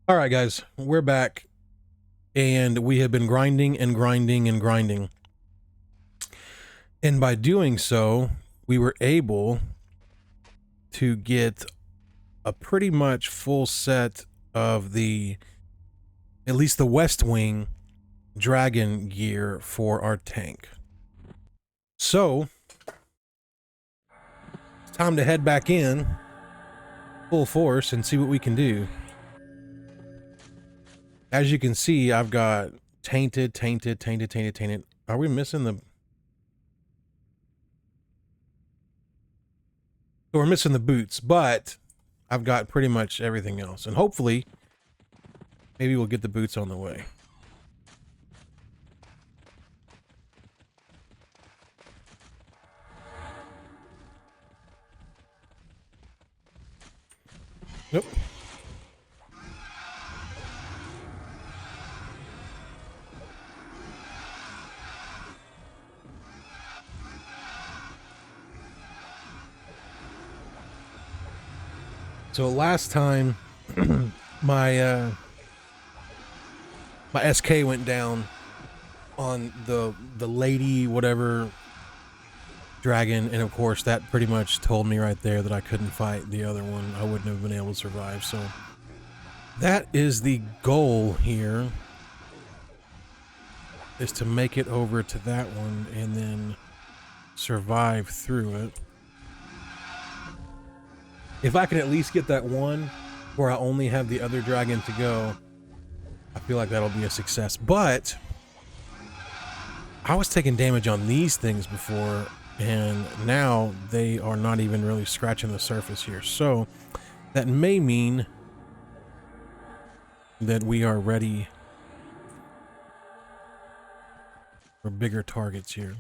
All right, guys, we're back, and we have been grinding and grinding and grinding. And by doing so, we were able to get a pretty much full set of at least the West Wing dragon gear for our tank. So, it's time to head back in full force and see what we can do. As you can see, I've got tainted. Are we missing the... So we're missing the boots, but I've got pretty much everything else. And hopefully, maybe we'll get the boots on the way. Nope. So last time, my SK went down on the lady whatever dragon, and of course that pretty much told me right there that I couldn't fight the other one. I wouldn't have been able to survive. So that is the goal here, is to make it over to that one and then survive through it. If I can at least get that one where I only have the other dragon to go, I feel like that'll be a success. But I was taking damage on these things before, and now they are not even really scratching the surface here. So that may mean that we are ready for bigger targets here.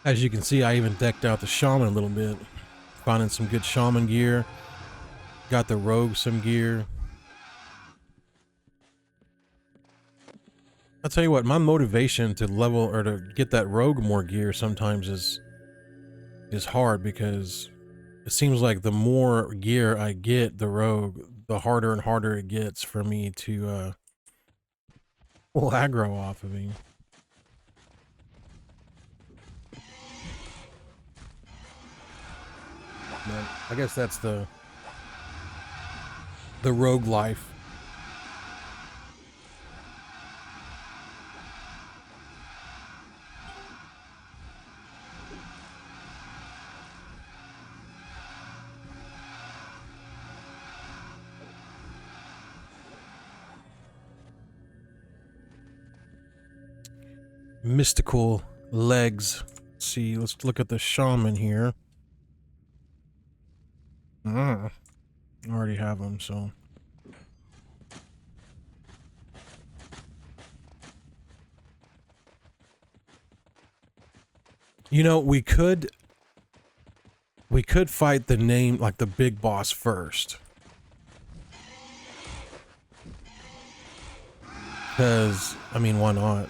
As you can see, I even decked out the shaman a little bit, finding some good shaman gear. Got the rogue some gear. I'll tell you what, my motivation to level or to get that rogue more gear sometimes is hard, because it seems like the more gear I get the rogue, the harder and harder it gets for me to pull aggro off of me. But I guess that's the rogue life. Mystical legs. Let's see, let's look at the shaman here. I already have them, so. You know, we could fight the name, like the big boss first. Because, I mean, why not?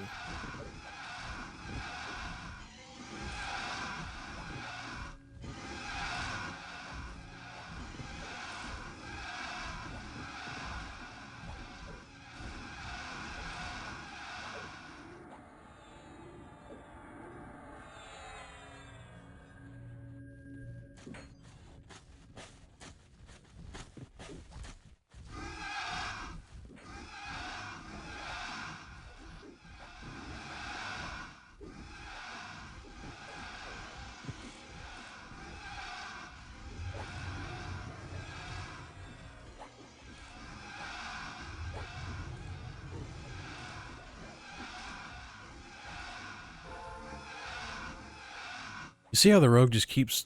You see how the rogue just keeps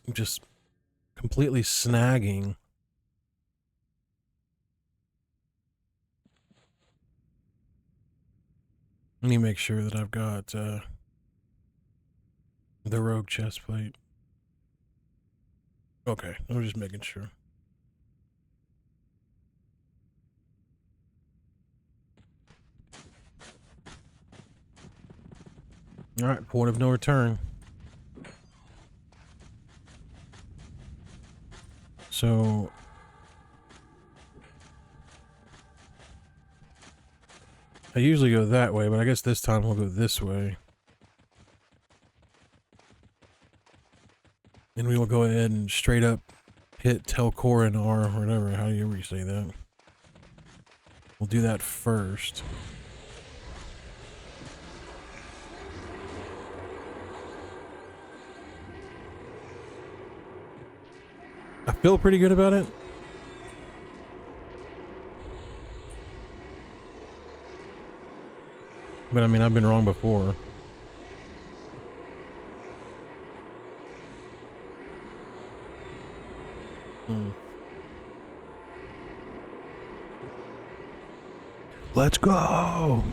completely snagging? Let me make sure that I've got the rogue chest plate. Okay, I'm just making sure. All right, point of no return. So I usually go that way, but I guess this time we'll go this way. And we will go ahead and straight up hit Telcor and R, or whatever, how do you say that? We'll do that first. I feel pretty good about it. But I mean, I've been wrong before. Let's go!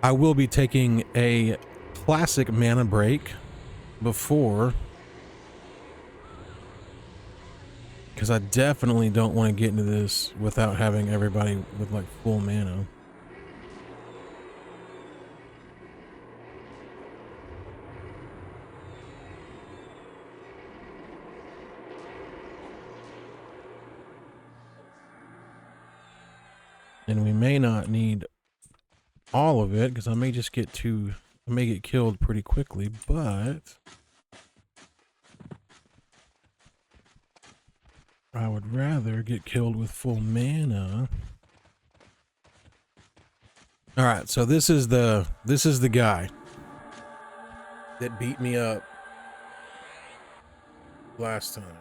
I will be taking a classic mana break before, because I definitely don't want to get into this without having everybody with like full mana. And we may not need all of it, because I may just get killed pretty quickly, but I would rather get killed with full mana. All right, so this is the guy that beat me up last time.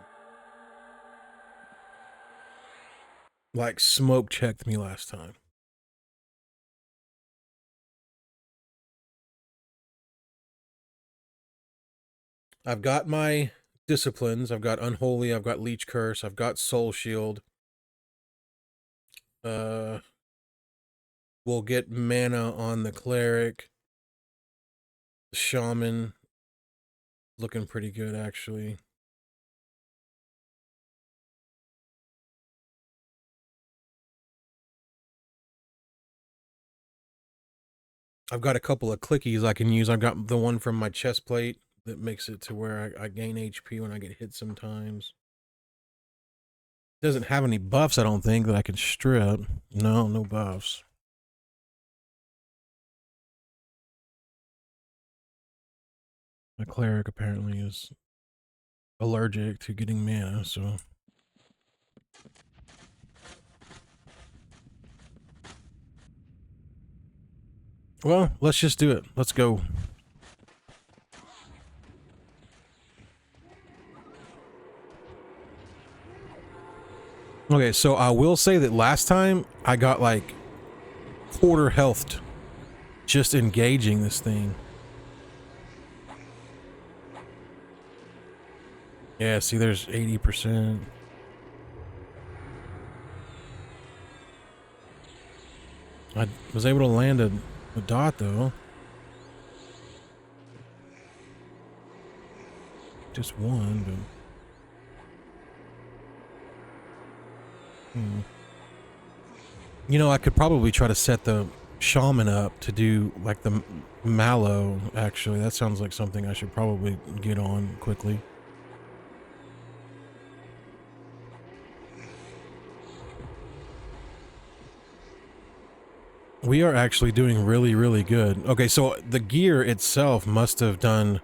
Like smoke checked me last time. I've got my disciplines. I've got Unholy. I've got Leech Curse. I've got Soul Shield. We'll get mana on the Cleric. The Shaman. Looking pretty good, actually. I've got a couple of clickies I can use. I've got the one from my chest plate that makes it to where I gain HP when I get hit sometimes. Doesn't have any buffs, I don't think, that I can strip. No, no buffs. My Cleric apparently is allergic to getting mana, so... Well, let's just do it. Let's go. Okay, so I will say that last time I got like quarter health just engaging this thing. Yeah, see, there's 80%. I was able to land a dot, though. Just one, but... You know, I could probably try to set the Shaman up to do, like, the Mallow, actually. That sounds like something I should probably get on quickly. We are actually doing really, really good. Okay, so the gear itself must have done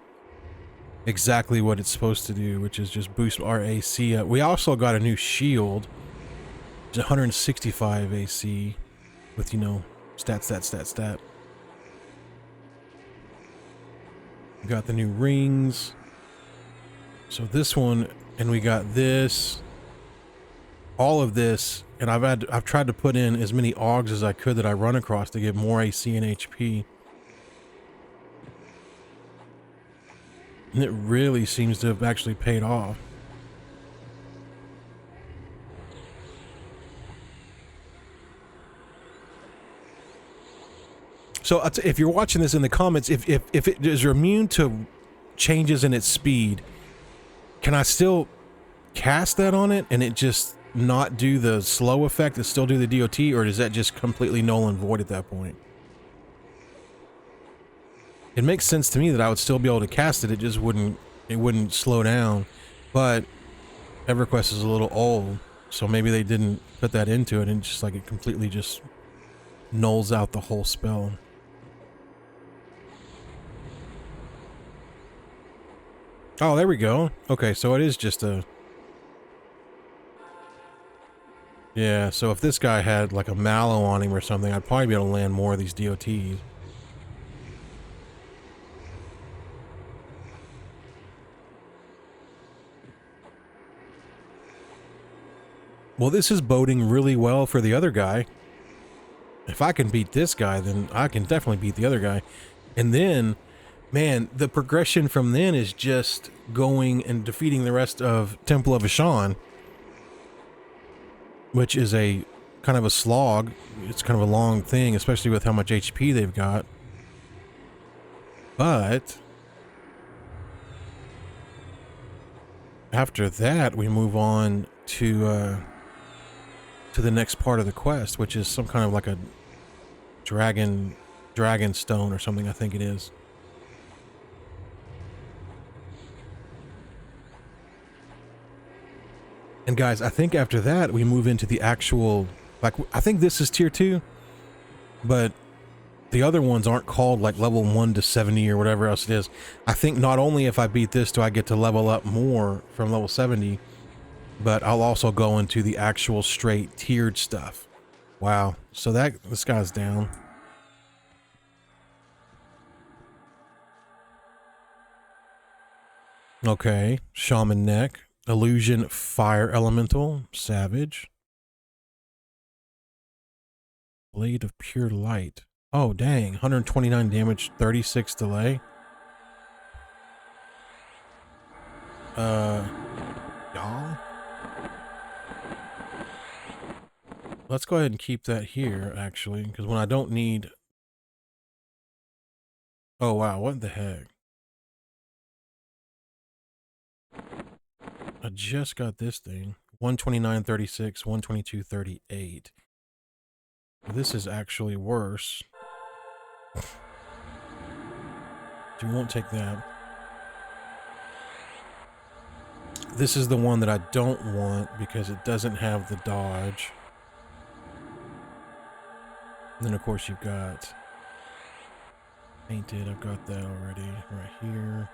exactly what it's supposed to do, which is just boost our AC up. We also got a new shield. It's 165 AC with, you know, stat. We got the new rings. So this one, and we got this. All of this, and I've tried to put in as many augs as I could that I run across to get more AC and HP. And it really seems to have actually paid off. So if you're watching this in the comments, if it is immune to changes in its speed, can I still cast that on it and it just not do the slow effect and still do the DOT, or does that just completely null and void at that point? It makes sense to me that I would still be able to cast it, it just wouldn't slow down. But EverQuest is a little old, so maybe they didn't put that into it and just like it completely just nulls out the whole spell. Oh, there we go. Okay, so it is just a... Yeah, so if this guy had like a mallow on him or something, I'd probably be able to land more of these DOTs. Well, this is boding really well for the other guy. If I can beat this guy, then I can definitely beat the other guy. And then, man, the progression from then is just going and defeating the rest of Temple of Ashan, which is a kind of a slog. It's kind of a long thing, especially with how much HP they've got. But after that, we move on to the next part of the quest, which is some kind of like a dragon stone or something, I think it is. And guys, I think after that we move into the actual, like, I think this is tier 2, but the other ones aren't called like level 1 to 70 or whatever else it is. I think not only if I beat this do I get to level up more from level 70, but I'll also go into the actual straight tiered stuff. Wow. So this guy's down. Okay. Shaman neck. Illusion fire elemental. Savage. Blade of pure light. Oh, dang. 129 damage, 36 delay. Y'all? Let's go ahead and keep that here, actually, because when I don't need... Oh, wow, what the heck? I just got this thing. 129.36, 122.38. This is actually worse. We won't take that. This is the one that I don't want because it doesn't have the dodge. And then, of course, you've got painted. I've got that already right here.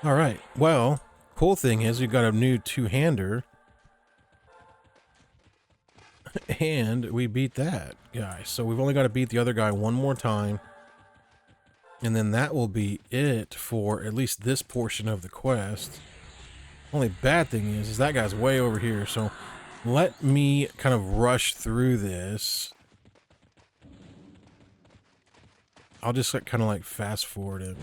All right. Well, cool thing is we've got a new two-hander. And we beat that guy. So we've only got to beat the other guy one more time. And then that will be it for at least this portion of the quest. Only bad thing is that guy's way over here. So let me kind of rush through this. I'll just kind of like fast forward it.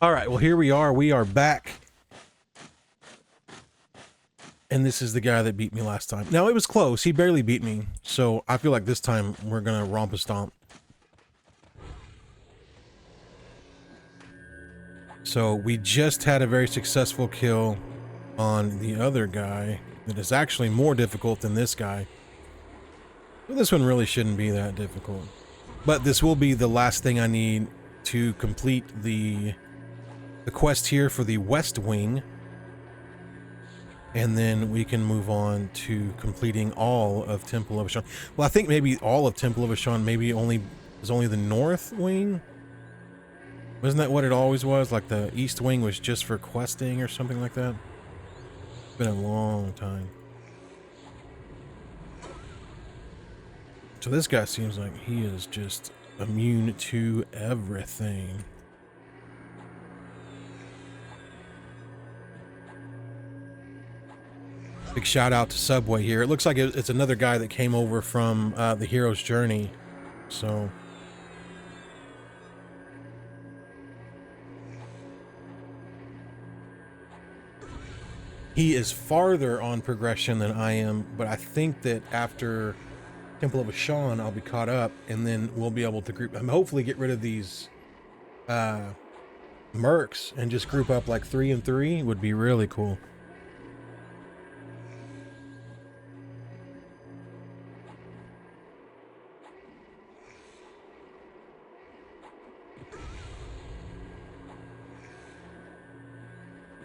All right, well, here we are. We are back. And this is the guy that beat me last time. Now, it was close. He barely beat me. So I feel like this time we're going to romp a stomp. So we just had a very successful kill on the other guy that is actually more difficult than this guy. Well, this one really shouldn't be that difficult. But this will be the last thing I need to complete the quest here for the West Wing. And then we can move on to completing all of Temple of Ashan. Well, I think maybe all of Temple of Ashan maybe only the North Wing. Wasn't that what it always was? Like the East Wing was just for questing or something like that? It's been a long time. So this guy seems like he is just immune to everything. Big shout out to Subway here. It looks like it's another guy that came over from the Hero's Journey. So he is farther on progression than I am, but I think that after Temple of Ashan, I'll be caught up, and then we'll be able to group. Hopefully, get rid of these mercs and just group up like 3 and 3 would be really cool.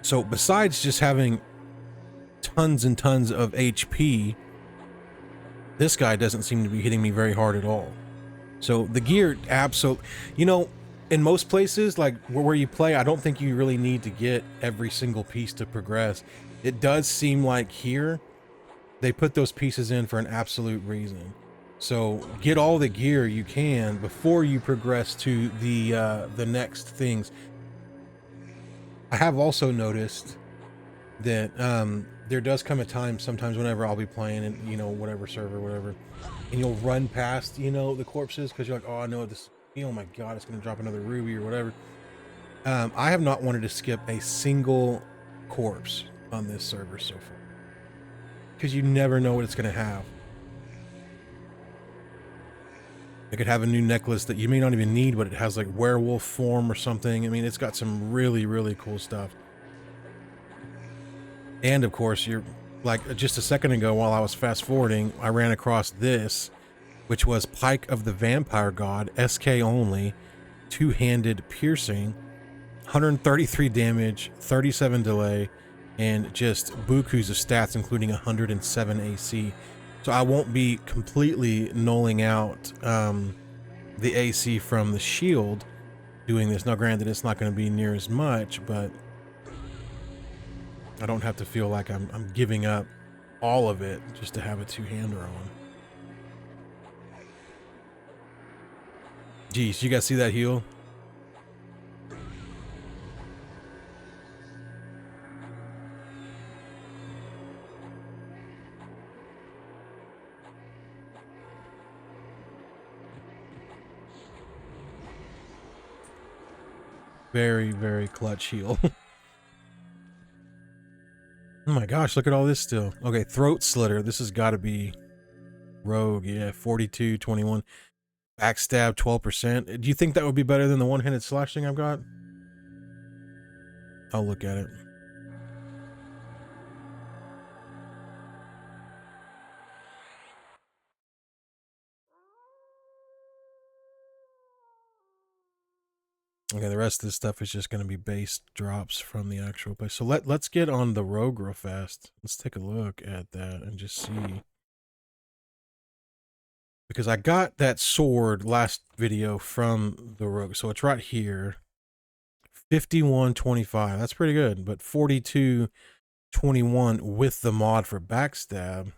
So besides just having tons and tons of HP, this guy doesn't seem to be hitting me very hard at all. So the gear, absolutely, you know, in most places, like where you play, I don't think you really need to get every single piece to progress. It does seem like here, they put those pieces in for an absolute reason. So get all the gear you can before you progress to the next things. I have also noticed that there does come a time sometimes whenever I'll be playing in, you know, whatever server, whatever, and you'll run past, you know, the corpses because you're like, oh, I know this, oh my god, it's gonna drop another ruby or whatever. I have not wanted to skip a single corpse on this server so far because you never know what it's gonna have. It could have a new necklace that you may not even need, but it has like werewolf form or something. I mean, it's got some really, really cool stuff. And of course, you're like just a second ago while I was fast forwarding, I ran across this, which was Pike of the Vampire God, SK only, two-handed piercing, 133 damage, 37 delay, and just bukus of stats, including 107 AC. So I won't be completely nulling out the AC from the shield doing this. Now, granted, it's not going to be near as much, but I don't have to feel like I'm giving up all of it just to have a two-hander on. Geez, you guys see that heal? Very, very clutch heal. Oh my gosh, look at all this still. Okay, Throat Slitter. This has got to be Rogue. Yeah, 42, 21. Backstab, 12%. Do you think that would be better than the one-handed slash thing I've got? I'll look at it. Okay, the rest of this stuff is just going to be base drops from the actual place. So let's get on the Rogue real fast. Let's take a look at that and just see. Because I got that sword last video from the Rogue. So it's right here. 51.25. That's pretty good. But 42.21 with the mod for backstab.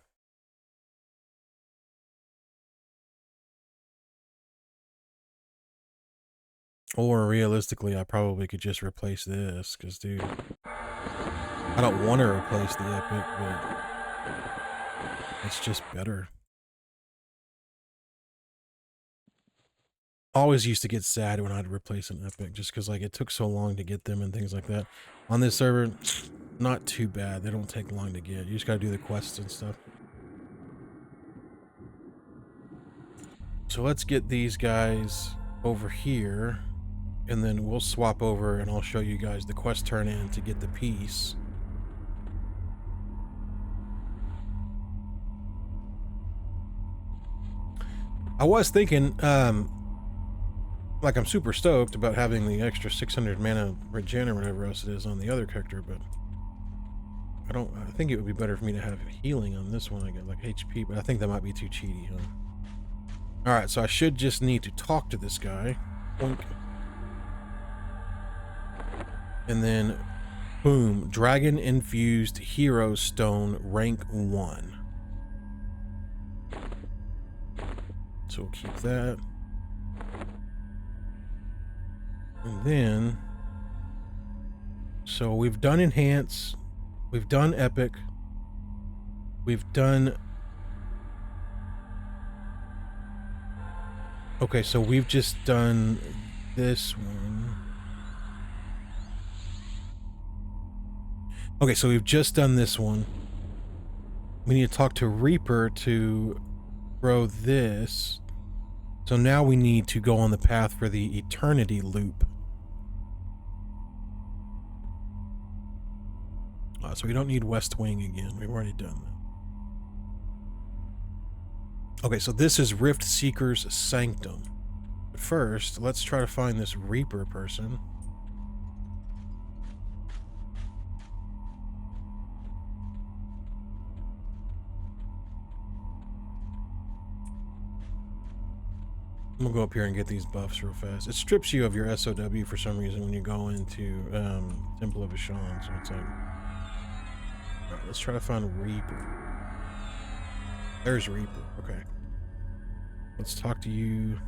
Or realistically, I probably could just replace this. Because, dude, I don't want to replace the epic, but it's just better. always used to get sad when I'd replace an epic, just because like it took so long to get them and things like that. On this server, not too bad. They don't take long to get. You just got to do the quests and stuff. So let's get these guys over here, and then we'll swap over and I'll show you guys the quest turn in to get the piece. I was thinking, like, I'm super stoked about having the extra 600 mana regen or whatever else it is on the other character, but I think it would be better for me to have healing on this one. I get like HP, but I think that might be too cheaty, huh? All right, so I should just need to talk to this guy. Boink. And then, boom, Dragon Infused Hero Stone, rank 1. So we'll keep that. And then, so we've done Enhance, we've done Epic, we've done... Okay, so we've just done this one. Okay, so we've just done this one. We need to talk to Reaper to grow this. So now we need to go on the path for the Eternity Loop. So we don't need West Wing again. We've already done that. Okay, so this is Rift Seeker's Sanctum. But first, let's try to find this Reaper person. I'm gonna go up here and get these buffs real fast. It strips you of your SOW for some reason when you go into Temple of Ashan, so it's like... Alright, let's try to find Reaper. There's Reaper, okay. Let's talk to you.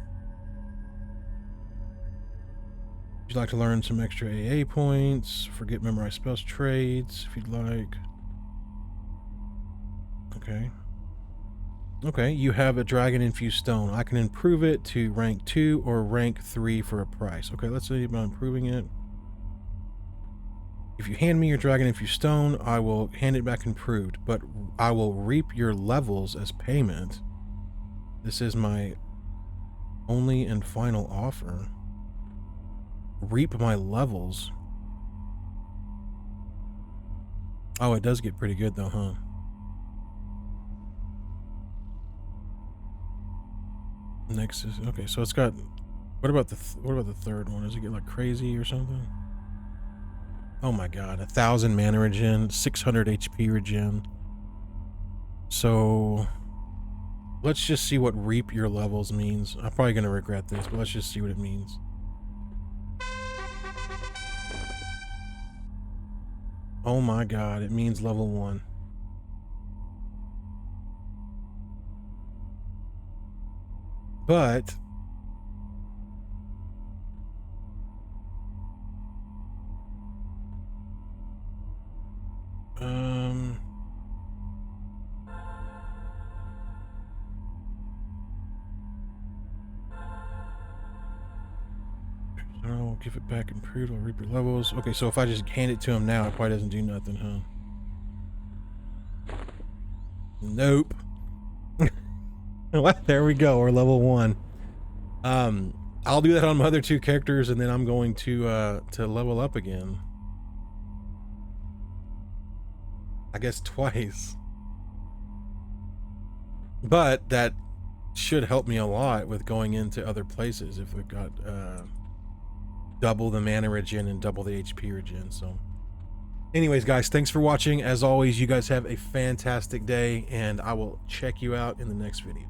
Would you like to learn some extra AA points? Forget memorized spells trades, if you'd like. Okay. Okay, you have a Dragon Infused Stone. I can improve it to rank 2 or rank 3 for a price. Okay, let's see about improving it. If you hand me your Dragon Infused Stone, I will hand it back improved, but I will reap your levels as payment. This is my only and final offer. Reap my levels. Oh, it does get pretty good though, huh? Next is okay, so it's got... What about the third one? Does it get like crazy or something? Oh my god, 1,000 mana regen, 600 HP regen. So let's just see what reap your levels means. I'm probably gonna regret this, but let's just see what it means. Oh my god, it means level 1. But I'll give it back improved. I'll reap your levels. Okay, so if I just hand it to him now, it probably doesn't do nothing, huh? Nope. Well, there we go. We're level 1. I'll do that on my other 2 characters, and then I'm going to level up again. I guess twice. But that should help me a lot with going into other places if we've got double the mana regen and double the HP regen. So anyways, guys, thanks for watching. As always, you guys have a fantastic day, and I will check you out in the next video.